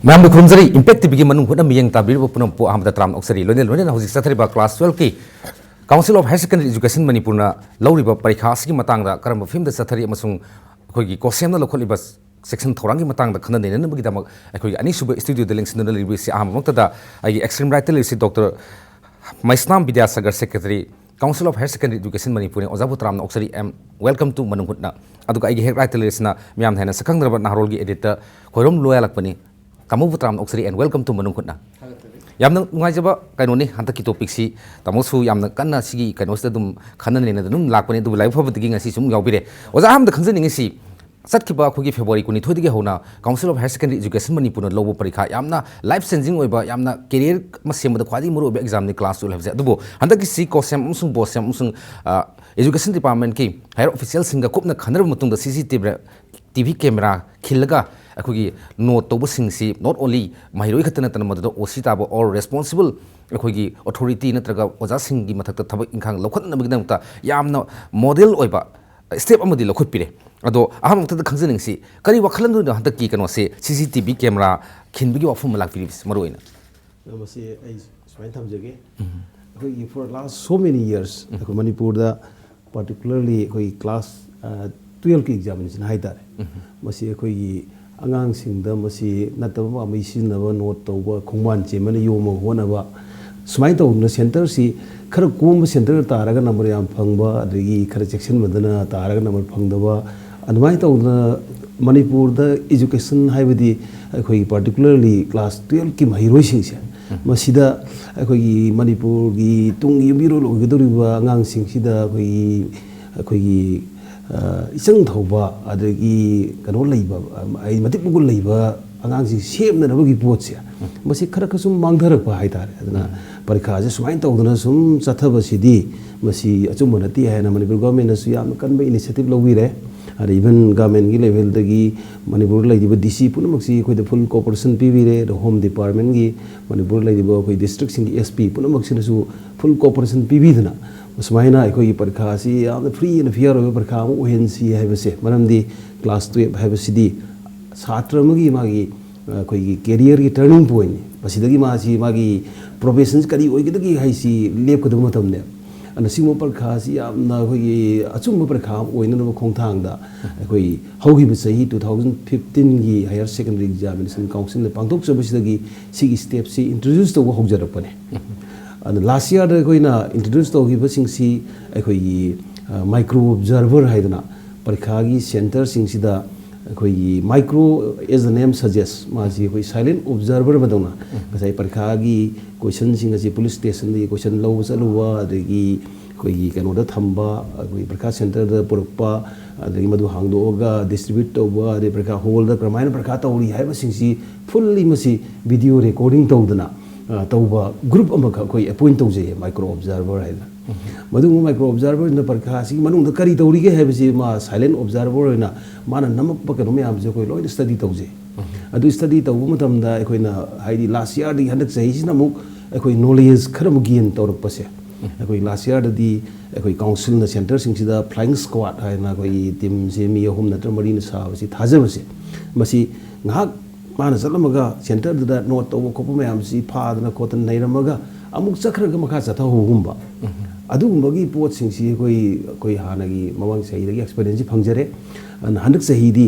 Ma'am खुमजरी impact TV की मनु हुटना मियंग ताबिर पुनम पो अहमद तराम ऑक्सरी लोने लोने हौजिक सथरिबा क्लास 12 की council of higher secondary education Manipur ना लौरिबा परीक्षा असगी मतंगदा करम फिल्म द सथरि अमसुंग अखोगी कोसेम ना लखोलिबा सेक्शन थौरांगी मतंगदा खनन नेन नबगी दमक अखोगी अनी सुबे स्टूडियो द लिंक्स न लिबि से अहम वक्तदा आई एक्सट्रीम राइट लिसि doctor Maisnam Vidyasagar secretary council of higher secondary education Manipur ओजाबु तराम ऑक्सरी एम वेलकम टू मनु हुटना अदुगा आई हेक राइट लिसना मियाम हैना सकंगरबा नारोल की एडिटर खोरम लोयालकपनी Tamu Putram Oxley and welcome to Manung Hutna. Yamna Wajaba Kanoni, Hantaki Topixi, Tamosu Yamna Kana Sigi, Kanostum, Kanan and the Num Lakoni to life of the King and Sisum Yabire. Was I am the concerning issue? Satkiba Kugi February Kunitodi Hona, Council of Higher Secondary Education Manipur, Lobo Parika, Yamna, life sensing over Yamna, career Masim, the Quadi Muru exam the class will have said Dubo. Hantaki Si Kosam Musum Bosam Musum Education Department Ki, higher officials Singa Kupna Kanar Mutung the CCTV TV camera, Kilaga. अखोगी note तौबसिंगसी not only महिरोई खतन तन मदद ओसीताब और responsible अखोगी authority नत्रगा ओजासिंगी मथक्ता थबक इंखांग लखनबगिदमता यामना मॉडल ओइबा स्टेप अमदि लखुटपिरे अदो अहम मथद खंजनिंगसी करी वखलन दु हंतकी कनोसे सीसीटीवी कैमरा खिनबगी वाफुम लाक्पिरिस मरोइना नमस्ते आई स्वाइन थमजगे अखोगी for last so many years अखो मणिपुर दा पर्टिकुलरली अखोगी क्लास 12 की एग्जामिनेशन हाइतारे मसी अखोगी angang singda masi nataba mai sinaba note tawba khongman che mane yoma honaba smai taw na center si khara kom center taraga number yam phangba adigi khara section madana taraga number phangdaba admai taw na manipur da education haibadi akhoi particularly class 12 ki mahiroi sing se masida akhoi manipur gi tung yumiro logidoriba angang sing sida akhoi isang thauba adagi kano leiba ai matik bugul leiba angang si sem na bagi pot se masi khara khasum mangdharak ba haitare adana parikha je sumain tawdana sum chathaba sidi masi achum manati hai na manipur government asu yam kanba initiative lowire are even government gi level dagi manipur leiba dc punamak koi da full cooperation pibire the home department gi manipur leiba koi district sing sp punamak su full cooperation pibidana Usmaina ekoi parkasi am free and fair over parkam ONC have se manamdi class 12 have cd satra magi koi career ki turning point pasidagi magi professions kari oigidagi haisi lep kodum matamne ana simo parkasi am na koi achum parkam oina no khongthang da koi hogi bisahi 2015 gi higher secondary examination council le pangtok sabasidagi sigi step si introduce to hogjarapane and last year the koina introduced to give singsi ekoi micro observer haidana parikha center singsida ekoi micro as the name suggests maji koi silent observer badona kasai parikha question singasi police station the question low saluwa adegi koi kanoda thamba koi parikha center da porpa adegi madu hangdoga distribute toba de parikha hall da kramaina parikha tawri haiba singsi fully masi video recording tawdana tauba group amaka koi appoint tawje micro observer haina madu micro observer na parkha si manung da kari tawri ge hebsi ma silent observer na mana namak pa kanu myam je koi loi study tawje adu study tawu matam da koi na haidi last year di handak sahi sina muk koi knowledge kharam gain tawrak pase koi last year di koi council na center sing sida flying squad haina koi team se mi hom na tramari na sa si thaja base masi ngak mana salamaga center da note to ko mayam si phadna kotan nairamaga amuk chakhraga makha chatha hugumba adugumagi pot sing si koi hanagi mamang sei dagi experience phangjare an handak sahi di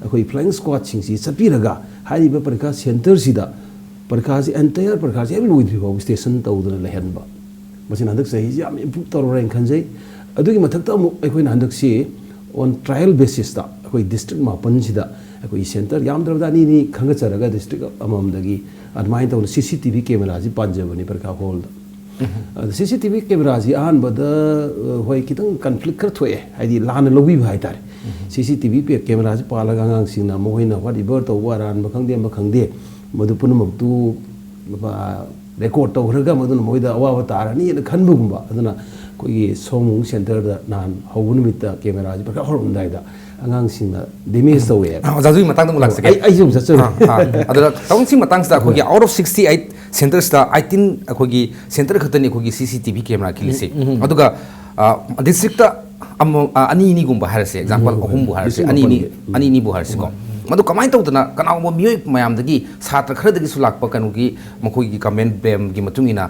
koi flying squad sing si chapiraga hari ba parikha center sida parikha si entire parikha si every week station tawduna lehenba masin handak sahi ji am improve tawra khanjai adugi mathakta amuk koi handak si on trial basis da koi district mapan sida koi center yam dravda ni khanga charaga district amam dagi admai taw cctv camera ji panjabani parkha hall da cctv camera ji an bada hoi kitang conflict kar thoe haidi lan lobi bhai tar cctv pe camera ji palaga ngang singna mohoina whatever to waran makhangde madu punam tu record to raga madu moida awa tarani na khanbugumba aduna koi somung center da nan hawun mitta camera ji parkha horum dai da angang singna damage to we jaju matang dum lag sake ai jum sa adala tong sing matang sta khogi out of 68 centers da 18 khogi center khatani khogi cctv camera kilise aduga district ta ani ni gumba harse example ahum bu harse ani ni bu harse ko मधु कमाई तौदना कनागुम्बा मियोय मयामदगी छात्र खरदगी सुलाकपा कनुगी मखोगी comment blame गी मतुंगिना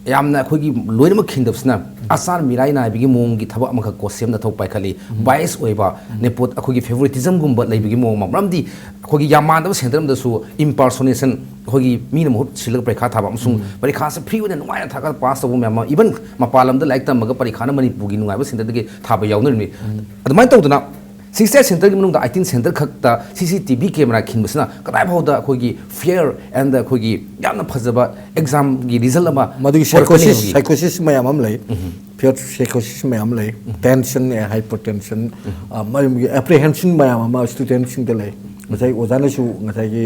यामना अखोगी लोइनम खिंदबसना आसार Mirae नायबिगी मोंगी थबा अमखा कोसेम दा थौ पाइखली बायस ओइबा नेपोत अखोगी favouritism गुम्बा लेबिगी मोंग ममरामदी अखोगी यामानदब सेंटरम दसु impersonation अखोगी mean महूत Silag परीक्षा थाबा अमसुंग परीक्षा से फ्री ओइना नुवायना थाका पास तबो म्याम इवन मपालमदा लाइक तमगा परीक्षा न मणिपुरगी नुवायबा सेंटरदगी थाबा यावनरमी अदुमाय तौदना 6 सेंटर की मनुंग 18 सेंटर खक्ता CCTV कैमरा खिनबसना कदाय भावदा अखोगी फेयर एंड अखोगी यामना फजबा एग्जाम की रिजल्ट अमा मदुगी साइकोसिस मयाम अम लई फेयर साइकोसिस मयाम लई टेंशन हाइपरटेंशन मयम एप्रीहेंशन मयाम अमा स्टूडेंट सिंग द लई ngajai ojana su ngajai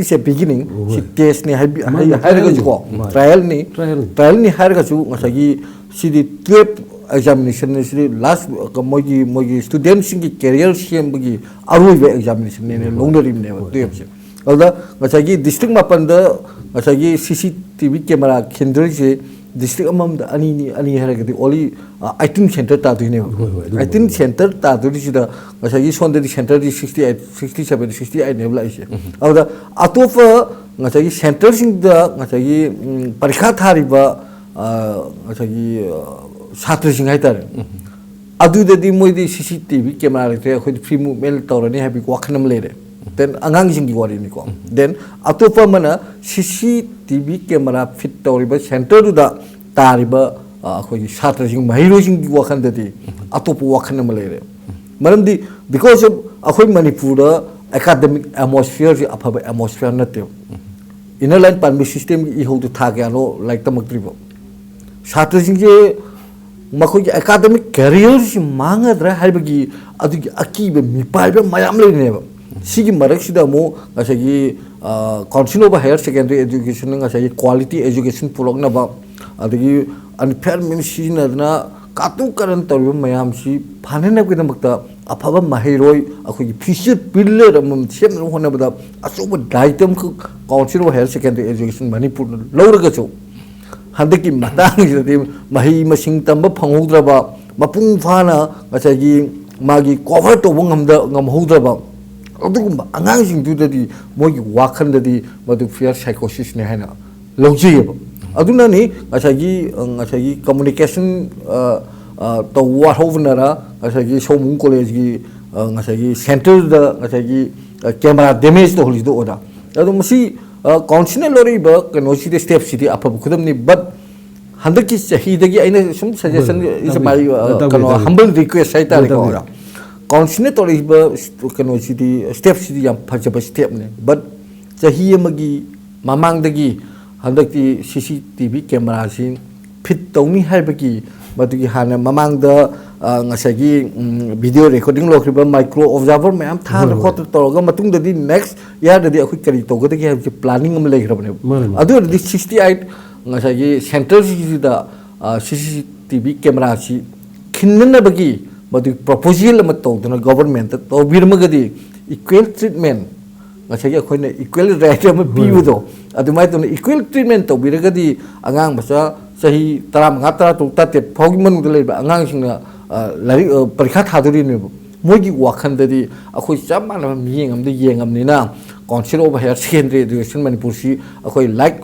is a beginning si test ni hairaga ju trial ni hairaga su ngajai si di 12 examination ni si last mogi student sing ki career sim gi arui examination ni longdarim ne 12 se alda ngajai district mapan da ngajai CCTV camera kendra se district amam da ani hairaga di only 18 center ta duine 18 center ta duri si da ngajai sonde di center di 68 67 68 ne bla ise alda atofa ngajai center sing da ngajai parikha thariba ngajai छात्र सिंह है तारे अदुददी मोइदी CCTV camera लेते अखोई free movement तौरनी है बिको वखनम ले रहे then अंगांग Singh की वारी निको देन अतोपा मना CCTV कैमरा फिट तौरिबा सेंटर दुदा तारिबा अखोई छात्र सिंह महिलो सिंह की वखन ददी अतोपा वखनम ले रहे मरमदी बिकॉज ऑफ अखोई मणिपुर एकेडमिक एटमॉस्फेयर से अफबा एटमॉस्फेयर नते इनर लाइन पानबी सिस्टम की इहो तो था गया नो लाइक तमक्त्रिबो छात्र सिंह के मखोगी एकेडमिक कैरियर से मांगद्रा हाइबगी अदुगी अकीबे मिपाइबे मयाम लेनेबा सिगी मरक्सिदा मो गसागी council of higher secondary education गसागी क्वालिटी एजुकेशन पुलकनबा अदुगी अनफेयर मिनिसिनदना कातु करन तरिबा मयाम सि फानेनबगदमक्ता अफबा महिरोय अखोगी फ्यूचर पिलर अमम सेमन होनबदा अचोब दायित्व council of higher secondary education Manipur लौरगचो हंदकी मतंगदी मही मसिंग तंब फंगौद्रबा मपुंग फाना गसागी मागी कवर तोब ngमहौद्रबा अदुगुम अंगांग सिंगदुददी मोगी वाखनददी मदु फियर साइकोसिस ने हैना लौजियब अदुनानी गसागी कम्युनिकेशन तो वाहौवनरा गसागी सोमुंग कॉलेज की गसागी सेंटर द गसागी कैमरा डैमेज तो होलिदो ओदा अदु मसी काउंसिल लोरीब कनोसी स्टेप सिटी अफब खुदमनी बट हंदकी चाहिदगी आइना सम सजेशन इज माय कनो हम्बल रिक्वेस्ट है तारे को काउंसिल तोरीब कनोसी स्टेप सिटी याम फजब स्टेप ने बट चाही मगी ममांगदगी हंदकी CCTV कैमरा सिन फिट तौनी हाइबगी मदुगी हाना ममांगदा ngасagi video recording lokriba micro observer मैम थान खोत तोरगा मतुंगददी नेक्स्ट यार ददी अखु करी तोगदगी है प्लानिंग हम लेखरबने अदु ददी 68 ngасagi सेंटर सिदा CCTV कैमरा सि खिन्ननबगी मदु प्रपोजल म तोदना गवर्नमेंट तो बिरमगदी इक्वल ट्रीटमेंट ngасagi अखोने इक्वल राइट म पीबदो अदुमाय तो इक्वल ट्रीटमेंट तो बिरगदी अंगांग बसा सही 35 37 फौगी मनुद लेबा अंगांग सिंगना लाइक परीक्षा थादोरीने मोगी वाखनददी अखोई चमाना मियेंगमदे येंगमनिना council of higher secondary education Manipur सि अखोई लाइक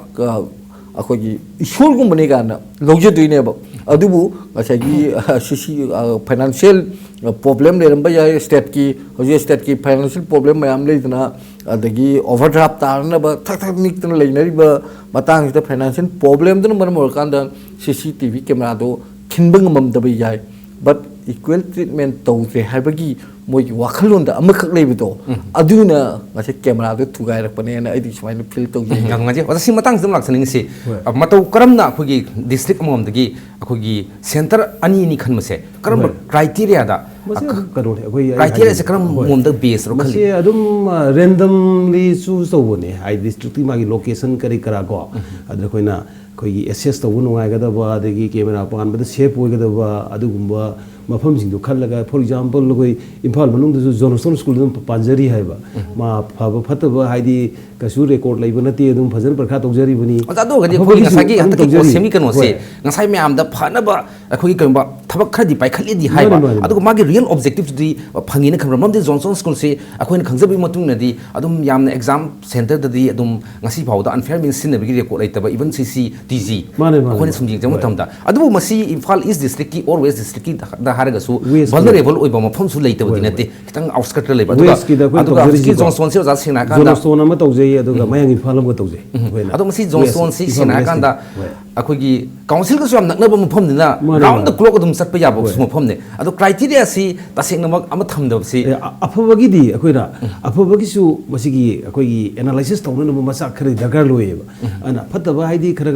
अखोगी इशोरगुमबने गाना लौजदुइनेब अदुबु गसागी सीसी फाइनेंशियल प्रॉब्लम लेरंबा या स्टेट की फाइनेंशियल प्रॉब्लम मयाम लेदना अदगी ओवरड्राफ्ट तारनबा थक निकतना लेनरिबा मतांगसिदा फाइनेंशियल प्रॉब्लम दन मरम ओरकांदा CCTV कैमरा दो खिनबंग ममदबा याय बट इक्वल ट्रीटमेंट तौरे हाइबगी मोगी वाखलोंदा अमखक लेबदो अदुना गसे कैमरा दो थुगाइरकपने ना आइदि सुमाइन feel तौजी ngangje wasi matang jam laksaning se matau karamna akhoi district amomdagi akhoi center ani ni khanmase karam criteria da करो है कोई criteria se karam momda base ro khali मसे अदुम randomly choose तो बने आई डिस्ट्रिक्ट मागी लोकेशन करी करा को अदर कोइना ꯑꯩꯈꯣꯏꯒꯤ ꯑꯦꯁꯦꯁ ꯇꯧꯕ ꯅꯨꯡꯉꯥꯏꯒꯗꯕ ꯑꯗꯒꯤ ꯀꯦꯃꯦꯔꯥ ꯄꯥꯟꯕꯗ ꯁꯦꯐ ꯑꯣꯏꯒꯗꯕ ꯑꯗꯨꯒꯨꯝꯕ ꯃꯐꯝꯁꯤꯡꯗꯣ ꯈꯜꯂꯒ ꯐꯣꯔ ꯑꯦꯛꯖꯥꯝꯄꯜ ꯑꯩꯈꯣꯏ ꯏꯝꯐꯥꯜ ꯃꯅꯨꯡꯗꯁꯨ ꯖꯣꯟꯁꯇꯣꯟ ꯁ꯭ꯀꯨꯜ ꯑꯗꯨꯝ ꯄꯥꯟꯖꯔꯤ ꯍꯥꯏꯕ ꯃꯥ ꯐꯕ ꯐꯠꯇꯕ ꯍꯥꯏꯗꯤ ꯀꯩꯁꯨ ꯔꯦꯀꯣꯔꯠ ꯂꯩꯕ ꯅꯠꯇꯦ ꯑꯗꯨꯝ ꯐꯖꯅ ꯄꯔꯤꯈꯥ ꯇꯧꯖꯔꯤꯕꯅꯤ ꯑꯗꯨ ꯑꯣꯏꯔꯒꯗꯤ ꯑꯩꯈꯣꯏꯒꯤ ꯉꯁꯥꯏꯒꯤ ꯍꯟꯗꯛꯀꯤ ꯀꯣꯁꯦꯝꯒꯤ ꯀꯩꯅꯣꯁꯦ ꯉꯁꯥꯏ ꯃꯌꯥꯝꯗ ꯐꯅꯕ ꯑꯩꯈꯣꯏꯒꯤ ꯀꯩꯒꯨꯝꯕ ꯊꯕꯛ ꯈꯔꯗꯤ ꯄꯥꯏꯈꯠꯂꯤꯗꯤ ꯍꯥꯏꯕ ꯑꯗꯨꯒ ꯃꯥꯒꯤ ꯔꯤꯌꯦꯜ ꯑꯣꯕꯖꯦꯛꯇꯤቭꯇꯨꯗꯤ ꯐꯪꯉꯦꯅ ꯈꯟꯕ꯭ꯔꯥ ꯃꯔꯝꯗꯤ ꯖꯣꯟꯁꯇꯣꯟ ꯁ꯭ꯀꯨꯜꯁꯦ ꯑꯩꯈꯣꯏꯅ ꯈꯪꯖꯕꯒꯤ ꯃꯇꯨꯡꯏꯟꯅꯗꯤ ꯑꯗꯨꯝ ꯌꯥꯝꯅ ꯑꯦꯛꯖꯥꯝ ꯁꯦꯟꯇꯔꯗꯗꯤ ꯑꯗꯨꯝ ꯉꯁꯤ ꯐꯥꯎꯕꯗ ꯑꯟꯐꯦꯌꯔ ꯃꯤꯟꯁ ꯁꯤꯖꯤꯟꯅꯕꯒꯤ ꯔꯦꯀꯣꯔꯠ ꯂꯩꯇꯕ ꯏꯚꯟ CCTG ꯑꯩꯈꯣꯏꯅ ꯁꯨꯝ ꯌꯦꯡꯖꯕ ꯃꯇꯝꯗ ꯑꯗꯨꯕꯨ ꯃꯁꯤ ꯏꯝꯐꯥꯜ ꯏꯁ ꯗꯤꯁꯇ꯭ꯔꯤꯛꯀꯤ ꯑꯣꯔ ꯋꯦꯁ ꯗꯤꯁꯇ꯭ꯔꯤꯛꯀꯤꯗ ꯍꯥꯏꯔꯒꯁꯨ ꯚꯜꯅꯔꯦꯕꯜ ꯑꯣꯏꯕ ꯃꯐꯝꯁꯨ ꯂꯩꯇꯕꯗꯤ ꯅꯠꯇꯦ ꯈꯤꯇꯪ ꯑꯥꯎꯠꯁꯀꯔꯠꯇ ꯂꯩꯕ ꯑꯗꯨꯒ ꯍꯧꯖꯤꯛꯀꯤ ꯖꯣꯟꯁꯇꯣꯟꯁꯤ ꯑꯣꯖꯥ ꯁꯦꯡꯅ ꯍꯥꯏꯔꯀꯥꯟꯗ ꯖꯣꯟꯁꯇꯣꯟ ꯑꯃ ꯇꯧꯖꯩ ꯑꯗꯨꯒ ꯃꯌꯥꯡ ꯏꯝꯐꯥꯜ ꯑꯃꯒ ꯇꯧꯖꯩ ꯑꯗꯣ ꯃꯁꯤ ꯖꯣꯟꯁꯇꯣꯟꯁꯤ ꯁꯦꯡꯅ ꯍꯥꯏꯔꯀꯥꯟꯗ ꯑꯩꯈꯣꯏꯒꯤ ꯀꯥꯎꯟꯁꯤꯜꯒꯁꯨ ꯌꯥꯝ ꯅꯛꯅꯕ ꯃꯐꯝꯅꯤꯅ ꯔꯥꯎꯟ ꯗ ꯀ꯭ꯂꯣꯛ ꯑꯗꯨꯝ ꯆꯠꯄ ꯌꯥꯕ ꯃꯐꯝꯅꯦ ꯑꯗꯣ ꯀ꯭ꯔꯥꯏꯇꯦꯔꯤꯌꯥꯁꯤ ꯇꯁꯦꯡꯅꯃꯛ ꯑꯃ ꯊꯝꯗꯕꯁꯤ ꯑꯐꯕꯒꯤꯗꯤ ꯑꯩꯈꯣꯏꯅ ꯑꯐꯕꯒꯤꯁꯨ ꯃꯁꯤꯒꯤ ꯑꯩꯈꯣꯏꯒꯤ ꯑꯦꯅꯥꯂꯥꯏꯁꯤꯁ ꯇꯧꯅꯅꯕ ꯃꯆꯥꯛ ꯈꯔ ꯗꯔꯀꯥꯔ ꯂꯣꯏꯌꯦꯕ ꯑꯗꯨꯅ ꯐꯠꯇꯕ ꯍꯥꯏꯗꯤ ꯈꯔ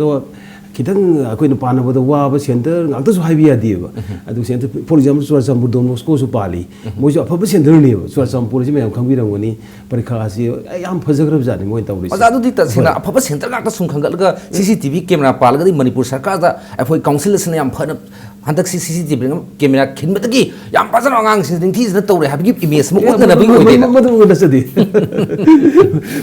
खितंग अखोइन पानबद वाब centre ngaktasu haibi yadeba adu center for example Churachandpur Don Bosco su pali moju afaba center ne Churachandpur ji mayam khangbirangani parikha asi yam fajagrab jani moi tawri adu di tasina afaba center ngakta sum khangalga CCTV camera palga di Manipur sarkar da afoi council sina yam phana handak CCTV camera khinbadagi yam pajana ngang sin ding thi sina tawre habigi image mo utna nabi oidena madu nasadi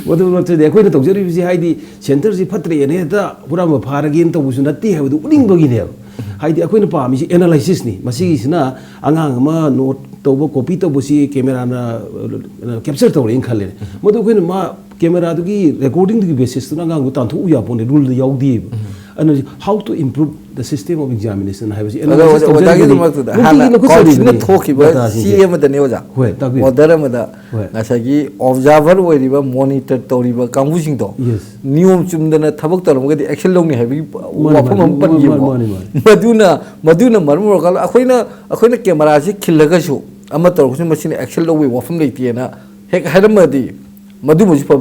madu nasadi akoina tawjari bi haidi center ji phatre ne da pura ma pharagin busu natti habdu uning bagine haidi akoina pami si analysis ni masigi sina angang ma note tawbo copy tawbo si camera na capture tawre khale madu koina ma camera du gi recording du basis na angang tan thu ya pone rule yaudi and how to improve the system of examination haibasi analysis tawjari du maktu da hala consina thokiba CM da ne oja order ma da ngasagi observer oiriba monitor tawriba kangu sing to niyom chumdana thabak taramgadi action longni habi wafam am pan yi maduna marmur kala akoina camera si khillaga su ama tawku machine action longwi wafam leitiena hek haramadi madu muji pa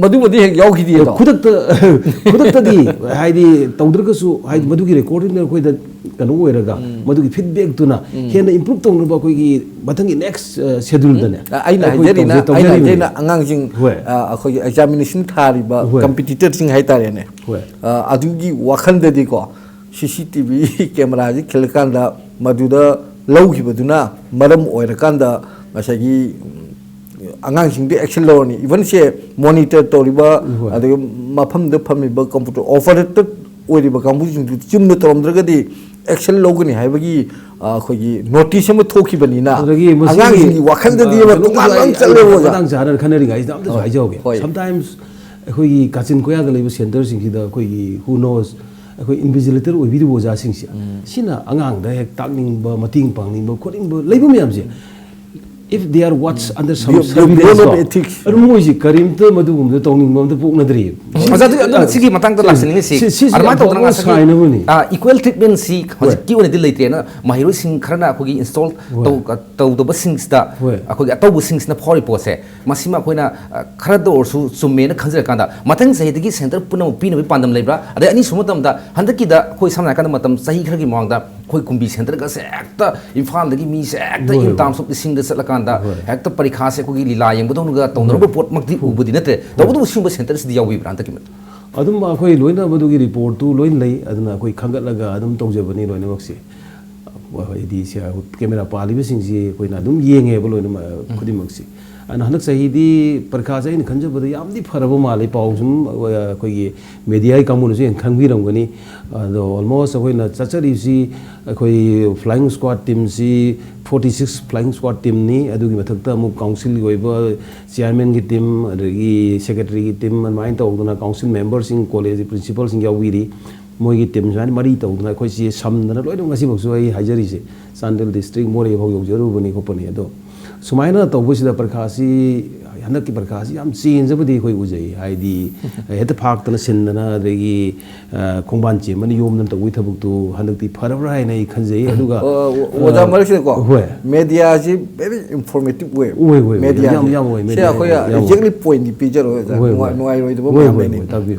madu madi hek yaw khidi to kudak di haidi tawdragasu haidi madu gi recording na koi da kanu oiraga madu gi feedback tuna hena improve tawnu ba koi gi bathangi next schedule da ne aina jerina angang jing akoi examination thari ba competitor sing hai tare ne adu gi wakhal da di ko CCTV camera ji khilkan da madu da lau gi baduna maram oirakan da masagi angang sing de action lorni even se monitor toriba adu mafam de phamiba computer operated oiriba kambu sing chumna toromdragadi action logni haibagi khogi notice am thoki bani na angang sing wakhal de diba tuman challe boja dang jara khanari guys dam da haijoge sometimes khogi kachin koya ga leiba center sing da khogi who knows khoi invigilator oi video boja sing sina angang da hek takning ba mating pangning ba khoring ba leiba myam je if they are watched under some ethics moji karim to madugum de tongning mom de puknadri azadu sigi matang to laksani si arma to nga sagi equal treatment si hoji ki one dilai tre na mahiro sing kharna khogi install to do basing sta khogi atau busing na phori pose masima khoina khara do orsu summe na khanjra kanda matang sahi digi center puna pi na pandam leibra ade ani sumatam da handaki da khoi samna kanda matam sahi khargi mawang da khoi kumbi center ga se ekta imphal dagi mi se ekta in terms of sing de salaka hekta parikha se ko gi lila yeng bodong ga tongro pot makdi ubudi nate tawdu simba center si yawi branta ki adum akoi loina bodu gi report tu loin lei aduna akoi khangat laga adum tawjebani loina maksi wa di sia camera pali sing si koi na adum yenge bo loina khudi maksi an hanak sahi di parikha sai ni khanja bodu yamdi farabo mali pausum koi gi media ai kamun se khangbi ramgani ado almost akoi na chachari si akoi flying squad team si 46 flying squad team ni adugi mathakta amu council goiba chairman gi team adagi secretary gi team main tawduna council members in college principals in yawiri moi gi team jani mari tawduna khoi si samdana loidong ngasi boksu ai hajari se Sandel district more bhog yogjaru bani khopani ado sumaina tawbusida parkhasi hanaki parkhasi yam change abadi khoi ujai haidi heta phaktana sindana adagi khongban che mani yomnan tawui thabuk tu hanakti pharabra hai nei khanjai aduga oja marse ko media ji very informative way media se khoi exactly point di picture noi roi do ba mai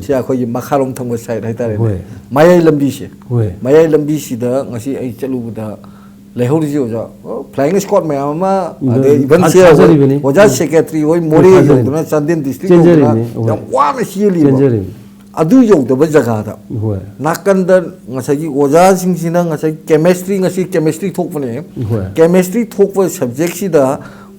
se khoi makharom thangba side hai tare mayai lambi se da ngasi ai chalu da lehori ji oja flying squad me ama ade even se oja secretary oi mori dona Chandin district na wa na sieli adu yauda jagada hoi nakanda ngasagi oja singsina ngasai chemistry ngasi chemistry thokpane chemistry thokpa subject sida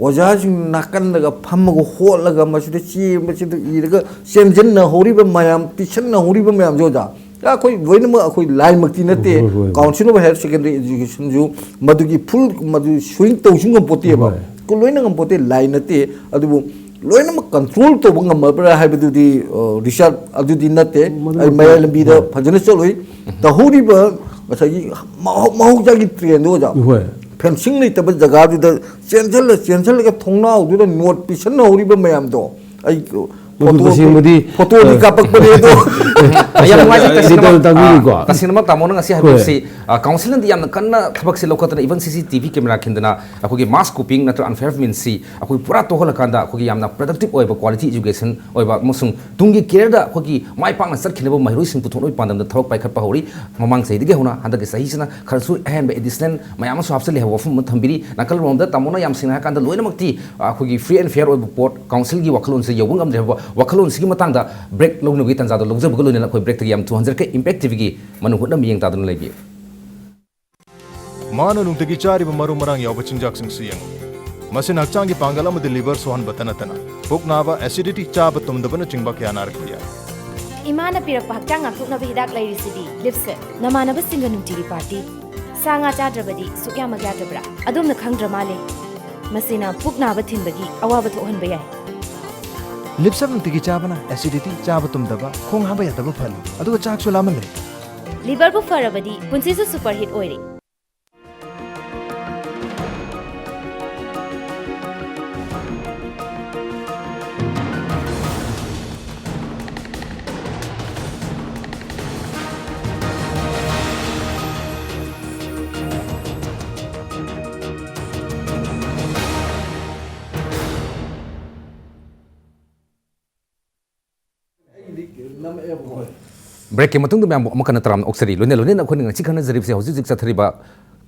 oja sing nakanda ga phamma go holaga masida chi masida iraga senjen na horiba mayam tichen na horiba mayam joda akoi loina ma akoi lai makti nate council of higher secondary education ju madugi full madu swing tawsung pote ba ko loina ngam pote lai nate adu loina ma control to ngam mabra haibadu di research adu di nate ai mayal bida phajana choloi ta horiba masagi mau jagi train do ja fencing ni tab jaga du da central ga thongna du da note pisan na horiba mayam do ai foto di kapak pade do ayam ngajak kasih nama tamu nang ngasih habis si council nanti yang karena kabak si lokatan even CCTV kamera kindana aku gi mass copying na unfair means si aku pura to hola kanda aku gi yamna productive oiba quality education oiba musung tungi career da aku gi mai pang na sar khileba mahiroi sing puthon oi pandam da thawak pai khat pa hori mamang sei dige huna handa gi sahi sina kharsu ahen ba additional mayam so hapsali ha wafum thambiri nakal rom da tamu na yam sing ha kanda loina makti aku gi free and fair oiba port council gi wakalon se yobung am de wakalon sigi matang da break long nugi tanza da longja bugalo ne koi break tagi am 200 ke impact tv gi manu hudna miyeng ta dun lagi mana nung tagi chari ba maru marang yaw bachinjak sing siyang masin hakchang gi pangal am de liver sohan batana tana buk na ba acidity cha ba tum da bana chingba kya nar kriya imana pirak hakchang am thukna ba hidak lai risidi lipse namana ba singa nung tiri party sanga cha drabadi sukya magya drabra adum na khang drama le masina pukna ba thin bagi awa ba thohan ba yai लिपसम तिगी चाबना acidity चाब तुम दबा खोंग हाबा या तब फल अदुगा चाक सो लामन ले लिवर बु फरबदी पुंसी सु सुपर हिट ओइरे break ke matung dum amakana tram oksari lone na khoni ngachi khana zarib se hoji jik chathariba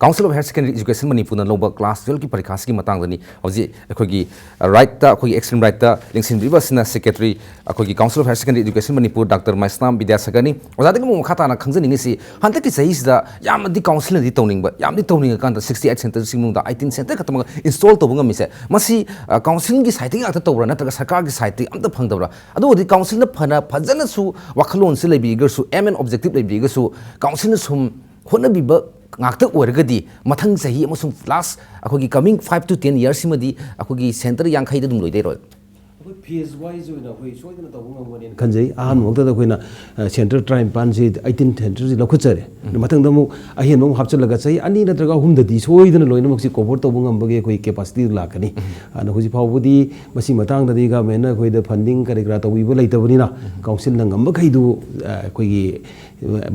council of higher secondary education manipur na loba class 12 ki parikha gi matang dani hoji akhogi right ta akhogi extreme right ta lingsin biba sina secretary akhogi council of higher secondary education manipur dr maisnam vidyasagani ojadagi mu khata na khangjani ni si hanta ki sahi da yam di council di toning ba yam di toning kan da 68 center singmung da 18 center khatama install to bunga mi se masi council gi site gi ata tawra na ta sarkar gi site am ta phangdabra adu di council na phana phajana su wakhalon se lebi ga su mn objective lebi ga su council na sum hona biba ngakta oirgadi mathang sahi amasung last akogi coming 5 to 10 years simadi akogi center yang khai dum loidai ro phase wise oina khoi soidana tawung ngani khanjai ahan mokta da khoina center time pan si 18 center si lokhuchare mathang da mu ahen mu hapchalaga chai ani natraga hum da di soidana loina mak si cover tawung ambage khoi capacity lakani ana khoji phawbudi masi matang da di ga mena khoi da funding kare kra tawi bo laitabani na council na ngamba khai du khoi gi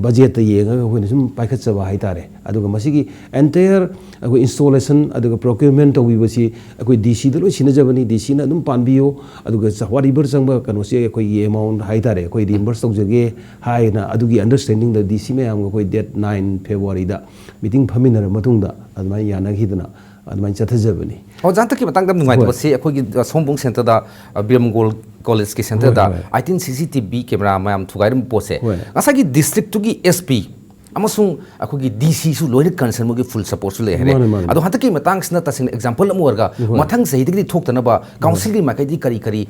budget ye ga khoi sum paikhat chaba hai tare aduga masigi entire akoi installation aduga procurement tawi basi akoi dc da lo sinajabani dc na dum panbiyo aduga chawari ber changba kano se akoi amount hai tare akoi reimburse tawjage hai na adugi understanding da dc me am akoi date 9 February da meeting phaminara matung da admai yana khidna admai chathajabani ho janta ki matang dam nungai to se akoi gi sombung center da biramgol college ki center da 18 cctv camera mayam thugairam pose asagi district tu gi sp amasung akogi dc su loine concern mo gi full support su le here ado hanta ki matang sna tasin example amu warga mathang sahi digri thok tana ba council gi makai di kari kari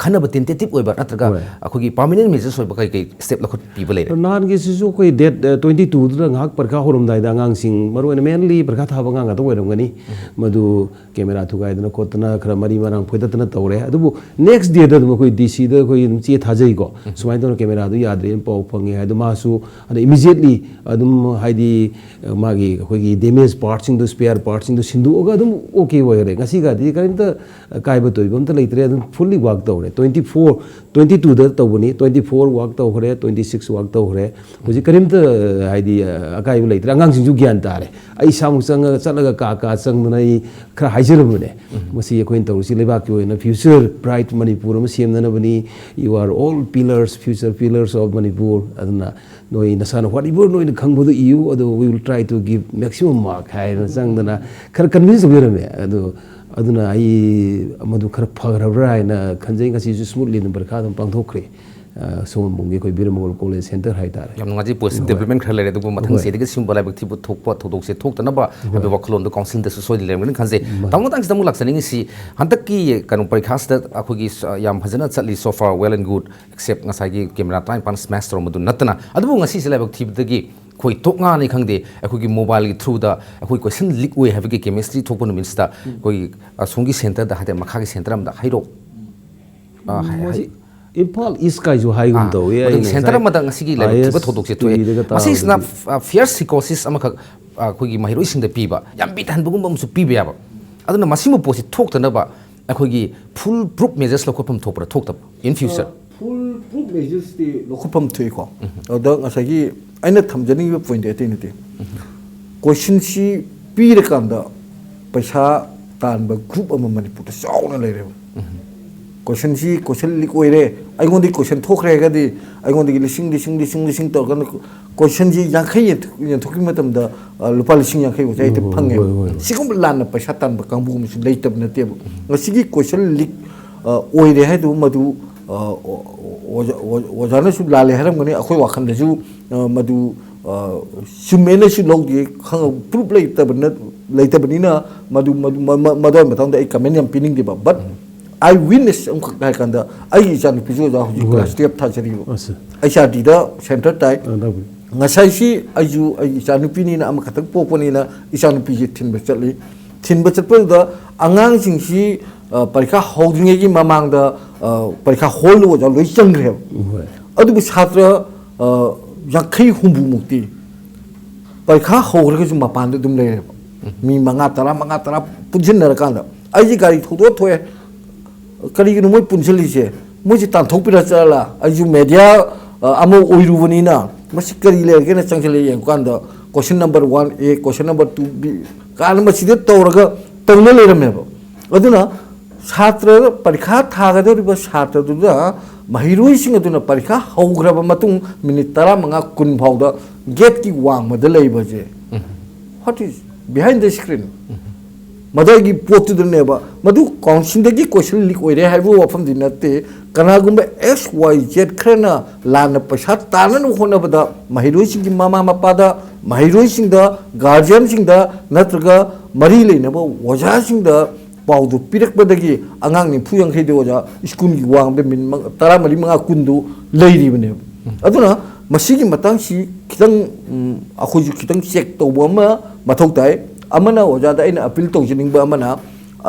khana ba tentative oiba natraga akogi permanent measures oiba kai kai step lakhot people le nan gi su koi date 22 da ngak parkha horom dai da ngang sing maroina mainly parkha thaba ngang ga to oiram gani madu camera thugai dana kotna khara mari marang phoidatna tawre adubu next day da koi dc da koi che thajai go sumai don camera du yadre pau phange adu ma su ada immediately adum haidi magi khoi damage parts in the spare parts in the sindu oga adum okay oire ngasi ga di karim ta kai ba toibam ta leitre adum fully work tawre 22 da tawbani 24 work tawre 26 work tawre hoji karim ta haidi akai ba leitre angang sing ju gyan tare ai samu sang chalaga ka sang na ai khra haijiramune masi koin tawsi leba ki oina future bright manipur ma semna bani you are all pillars future pillars of manipur aduna noi nasana whatever noi khangbodu you ado we will try to give maximum mark hai na sangdana khar convince obirame ado aduna ai amadu khar phagrabra na khanjai ngasi ju smoothly number kha dum pangthokre सोमबुंगी अखोई बिरमंगल college centre हाई तारे yam ngaji personal development khar lere du mathang se de sim balai bakti bu thokpa thodok se thok tana ba habe waklon do council de so le ngin khanse tang tang sim laksani si hantak ki kanu parikha sta akhogi yam bhajana chatli so far well and good except ngasai gi camera time pan smash ro mudu natna adu ngasi se lai bakti dagi khoi toknga ni khangde akhogi mobile gi through da akhoi question leak we have gi chemistry thokpon means da koi songi center da hade makha gi center am da hairo Impal is kai jo hai gum do ye center am da ngasi gi lai bakti thodok se to masi is na fierce psychosis am kha khoi gi mahiro sing da pi ba yam bi tan bugum bam su pi ba aduna masimu posi thok tana ba akhoi gi full proof measures lo khopam thok pra thok tab in future full proof measures ti lokhupam thui ko da ngasagi aina thamjani ba point ate ni te question si pi re kam da paisa tan ba group am manipur ta sauna le re question si question lik oi re ai ngon di question thok re ga di ai ngon di lising to kan question ji yang khai yen thoki matam da lupa lising yang khai ko jai te phange sigum lan na paisa tan ba kangbu mi lei tab na te ngasigi question lik oi re hai du madu wajana su lale haram gani akhoi wakhan da ju madu sumena su logdi khang proof later banina madu matang da I comment yam pinning di ba but I witness am kai kan da ai jan pijo da hu class step tha jari ai sha di da center tai ngasai si aju ai jan pini na am khatak poponi na isan pi thin ba chatpa da angang sing si parikha holding gi mamang da parikha hol wo ja loi chang re adu bu chhatra yakhai humbu mukti parikha hol ga ju mapan dum le mi manga tara punjin na kan da ai ji gari thodo thoe kari gi moi punjili je moi ji tan thok pira chala ai ju media amo oiru bani na masi kari le ge na chang chale yang kan da question number 1A question number 2B kan ma side tawraga tawna le ram ba aduna छात्र परीक्षा थागदोरिबा छात्र दुदा महिरोई सिंग दुना परीक्षा हौग्रबा मतुंग minute 15 कुन फाउदा gate की वांग मद लेबा जे what is behind the screen मदगी पोतु दनेबा मदु काउंसिल दगी क्वेश्चन लिक ओइरे हाइबो वफम दिनते कनागुंबा XYZ खरना लान पैसा तानन होनबदा महिरोई सिंग की मामा मपादा महिरोई सिंग दा गार्जियन सिंग दा नत्रगा मरी लेनबा वजा सिंग दा पाउदु पिरक बदगी अंगांग नि फुयंग खै देवजा स्कूल की वांग बे मिन 15 कुंदु लेरि बने अदुना मसिगी मतंग सि खितंग अखोजु खितंग चेक तौबो अमा मथौ ताइ अमना ओजा दा इन अपील तौजनिंग बा अमना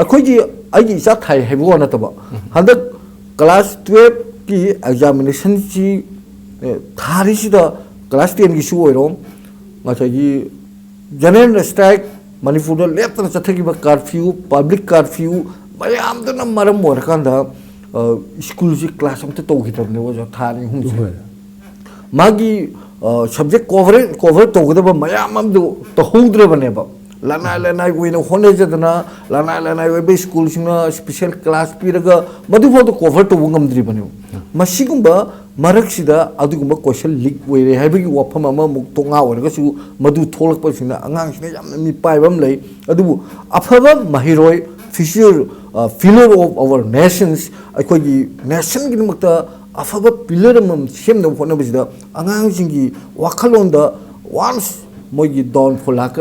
अखोजी आइगी इसा थाइ हेबो नतबा हंदक क्लास 12 की एग्जामिनेशन सि थारि सिदा क्लास 10 की सु ओइरो माछागी जनरल स्ट्राइक Manipur लेफ्ट चथगी कर्फ्यू पब्लिक कर्फ्यू मयाम दना मरम मोरकांदा स्कूल जी क्लास हम तौगितबने वो थानी हम मागी सब्जेक्ट कवर तौगदब मयाम हम तौद्रबनेबा लानाय वेन होनेजदना लानाय वे स्कूल सिंना स्पेशल क्लास पीरगा मधुफो कवर तौब ngamdribane मसिगुंबा मरक्सिदा अदुगुंबा क्वेश्चन लीक वेरे हाइबगी वफम अमा मुक तोंगा ओरगसु मधु थोलकपसिना अंगांगसिना यामना मी पाइबम लै अदुबु अफबा महिरोय future pillar of our nations अखोगी नेशन गिनमक्ता अफबा पिलर मम सेमनो होनबसिदा अंगांगसिंगी वाखलोंदा वंस मोगी डाउन फॉलाक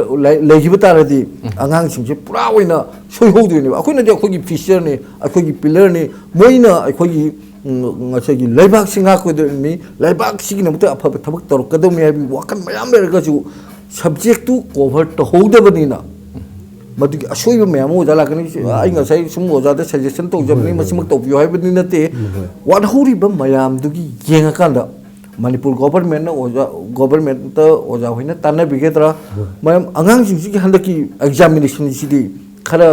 लेगिब तारदी अंगांगसिंजे पुरा ओइना सोइहोदुने अखोइना दे अखोगी फ्यूचर ने अखोगी पिलर ने Moina अखोगी ngachagi laibak singa ko mi laibak sigi na muta apha thabak tor kadam ya bi wakan mayam le ga ju subject to cover to hold the banina madu asoi ba mayam o jala kani ai nga sai sum o jada suggestion to jam ni masimak to bi hai banina te what hori ba mayam du gi yenga kan da manipur government na oja government ta oja hoina tanna bi ge tra mayam angang sing gi handaki examination si di khara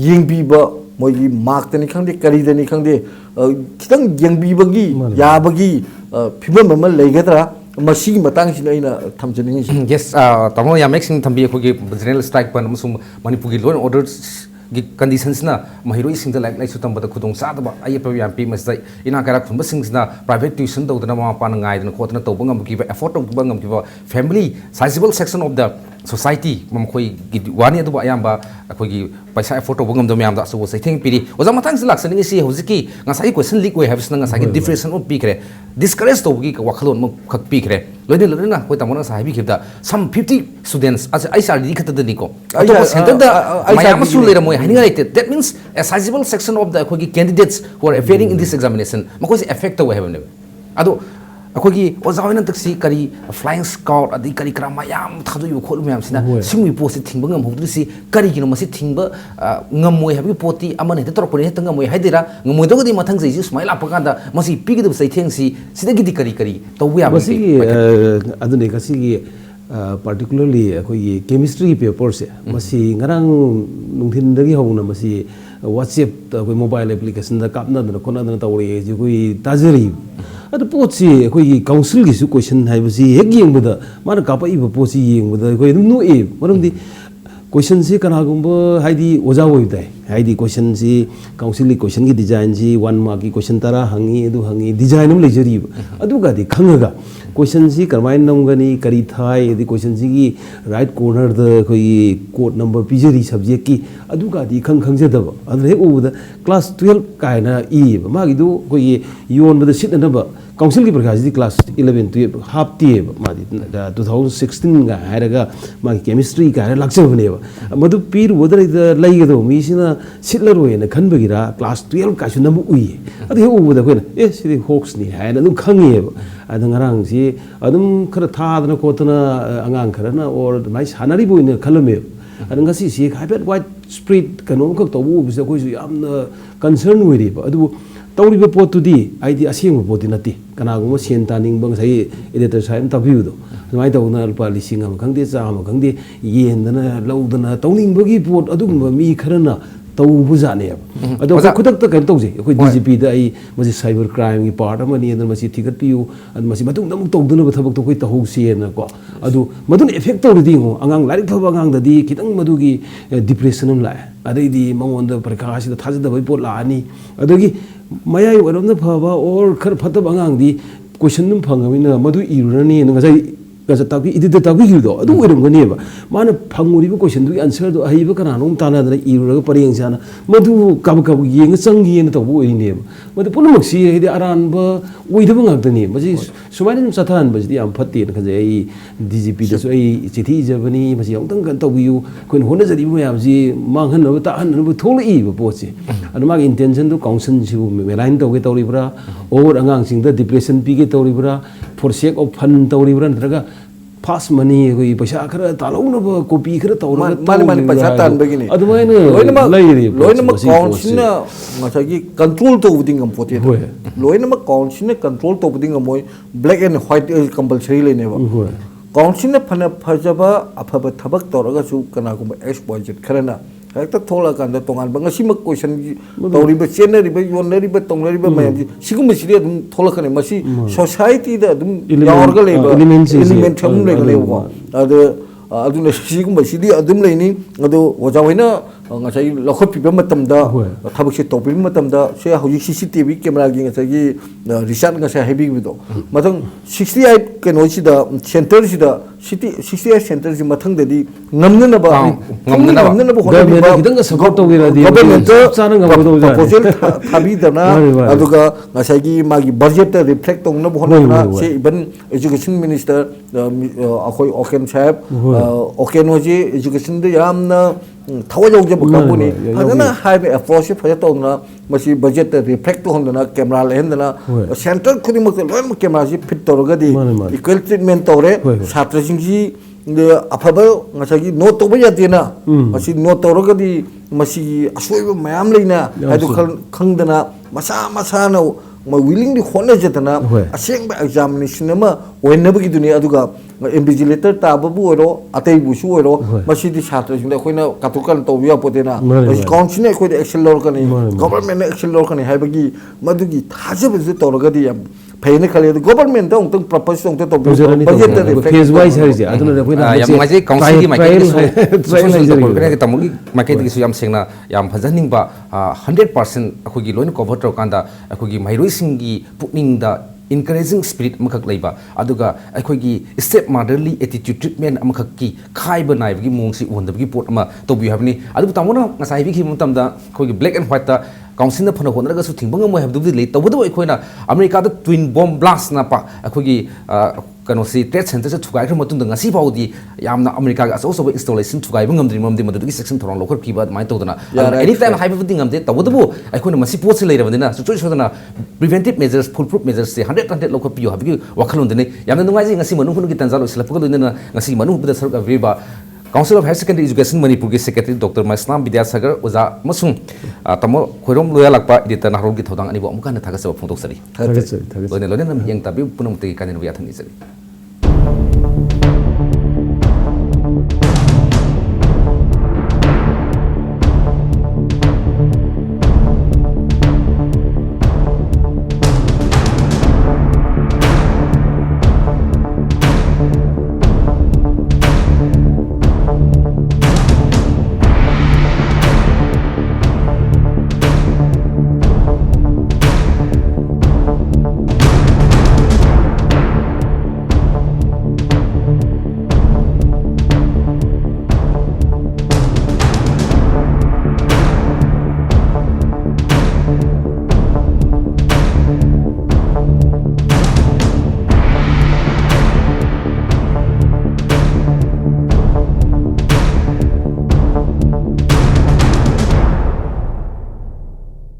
yengbi ba मोगी mark तनी खंदे करी दनी खंदे खितंग यंगबीबगी याबगी फिबम म लेगदरा मसी मतंग सिन अइना थमजनिंग yes tamo ya mixing thambi khogi general strike pan musum manipur gi law and order gi conditions na mahiroi sing da like su tam bada khudong sa da ai pa yam pi masai ina kara khumba sing na private tuition do da ma pa na ngai da ko na to bangam ki afford to bangam ki family sizable section of the society mamkhoi gi wani adu ayamba akhoi gi paisa effort to bungam do myam da so sai thing piri oja matang silak sani si hojiki ngasai question leak we have sna ngasai difference of pikre discourage to gi wakhalon mo khak pikre loine lorina koi tamona sahibi khibda some 50 students as I sar di khata ni ko ato center da mayam su lera moi hani right that means a sizable section of the akhoi gi candidates who are appearing in this examination makoi effect to we have ne ado अखोगी ओजावना तक्सी करी flying scout अदि करी करा मयाम थादो यो खोल मयाम सिना सिंगि पोसे thing ngam hudrisi kari gino masi thingba ngamoi habi poti amane te torpone te ngamoi haidira ngamoi dogadi mathang sei smile apakanda masi pigid sai thengsi sidagi di kari to we masi adune kasi particularly akoi chemistry paper se masi ngarang nungthin dagi hona masi WhatsApp akoi mobile application da kapna da kona da tawri ji koi tajari adu pochi akoi council gi su question hai basi hek yengbuda mana kapa iba pochi yengbuda akoi dum no e marumdi question si kana gumba haidi oja hoi dai haidi question si council gi question gi design si 1 mark gi question tara hangi edu hangi design um lejari adu ga di khangaga question si karmai namgani kari thai edi question si gi right corner da koi code number pijari subject ki adu ga di khang jadaba adu he ubuda class 12 kaina e ma gi du koi yon da sit na ba council ki prakha ji class 11 12 half ti ma di 2016 ga hairaga ma chemistry ka lakchabne ba madu pir wodra da lai ga do mi sina sitlaroi na khanbagira class 12 ka su namu ui adu he ubuda koi na sidi hoax ni haina du khangi ba adu ngarang si adum khara thadna kotna angang kharana or mai sanari boina khalame adu ngasi si hyper white spread kanu ka to bu bisa koi su yamna concern wiri ba adu tawriba pot tu di ID asing pot di nati kana guma sien taning bang sai editor sai am tabiu do mai taw na alpa lising am khangde cha am khangde yen dana laudana tawning bagi pot adu mi kharana taw bu ja ne adu khudak ta kan tawje koi DGP da ai masi cyber crime gi part am ni dan masi thigat piu ad masi matung dam tawduna ba thabak to koi tahu si na ko adu madun effect taw di ngo angang larik thaba angang da di kitang madu gi depression am la adai di mangon da parikha si da thaj da bai pot la ani adu gi mayai warom da phaba or khar phatab angang di question dum phangami na madu irani na ngai gaza tabi idida tabi hido adu werum gani ba mana phanguri ba question du answer do ahi ba kana nom tana da irura pareng sana madu kab yeng changi na to bo ne ba madu punamak si hidi aran ba oida ba ngak ni maji sumain sathan ba ji am phatti na khaje ai DGP da so ai chithi jabani maji yong tang kan to biu koin hona jadi ba yam ji mang han ba ta han ba tholi i ba po chi anu ma intention du council si me line to ge to ri bra or angang sing da depression pi ge to ri bra for sake of fun to ri bra ntraga fast money koi paisa khara talona ba copy khara tawra mani paisa tan begini adu mai na loina ma council na masagi control to uding am pote loina ma council na control to uding am moi black and white compulsory le ne ba council na phana phajaba aphaba thabak toraga su kana ko exploit khara na hekta thola kan da tongan ba ngasi ma question tawri ba chenari ba yonari ba tongnari ba mayam ji sigum siri adum thola kan masi society da adum yawarga le ba element tham le le ba adu aduna sigum siri adum le ni adu wajawaina ngasai lakhot pi ba matam da thabak se topi matam da se hoji CCTV camera gi ngasai gi research ngasai hebi bi do matang 68 keno si da center si da city 68 center si mathang da di ngamna na ba government kidang support to gira di government sana ngam do proposal thabi da na aduga ngasai gi magi budget reflect tong na bhona na se even education minister akhoi oken sahab oken hoji education da yamna thawa jawje bakabuni adana high approach phaja tongna masi budget reflect to hondana camera le hendana center khudi mak loin camera ji fit toroga di equal treatment tore chhatra singji afaba ngasagi note to baya dina masi note toroga di masi asoi mayam leina adu khangdana masa na ma willing di khona jetana aseng ba examination ma oinabagi dunia aduga invigilator tababu oro atei busu oro masi di chhatra singda khoina katukan to biya potena masi council ne khoi action lor kani government ne action lor kani haibagi madugi thajab ju toroga di payne khale government da ongtang propose ongta to budget phase wise hari je aduna khoina yam ngai council gi makai ki tamugi makai ki su yam sengna yam phajaning ba 100% akhogi loin cover to kanda akhogi mairoi singi pukning da encouraging spirit amakak leiba aduga akhoi step motherly attitude treatment amakak ki khaiba nai gi mongsi ondabgi pot ama tobi habni adu tamona ngasai bi ki mutamda khoi black and white ta council na phana honraga su thingba ngamoi habdu le tawdu akhoi na america da twin bomb blast na pa akhoi kano si trade center se thugai khra matun da ngasi baudi yamna america ga so installation thugai bangam dri mamdi madu gi section thorong lokhar kiba mai tawdana any time haiba buding amde tawdu akhoi na masi pot se leira bandina so choice hodana preventive measures foolproof measures se 100 lokhar piyo habgi wakhalon dene yamna nungai ji ngasi manu khunu gi tanjalo silapka loina ngasi manu bida saruk avriba Council of Higher Secondary Education Manipur ki Secretary Dr. Maislam Vidyasagar Oza masung tamo khoirom loya lakpa editor nahrol ki thodang ani bo amuka na thagasa phongtok sari Target. loina loina nam yang tabi punam te kanin wiya thani sari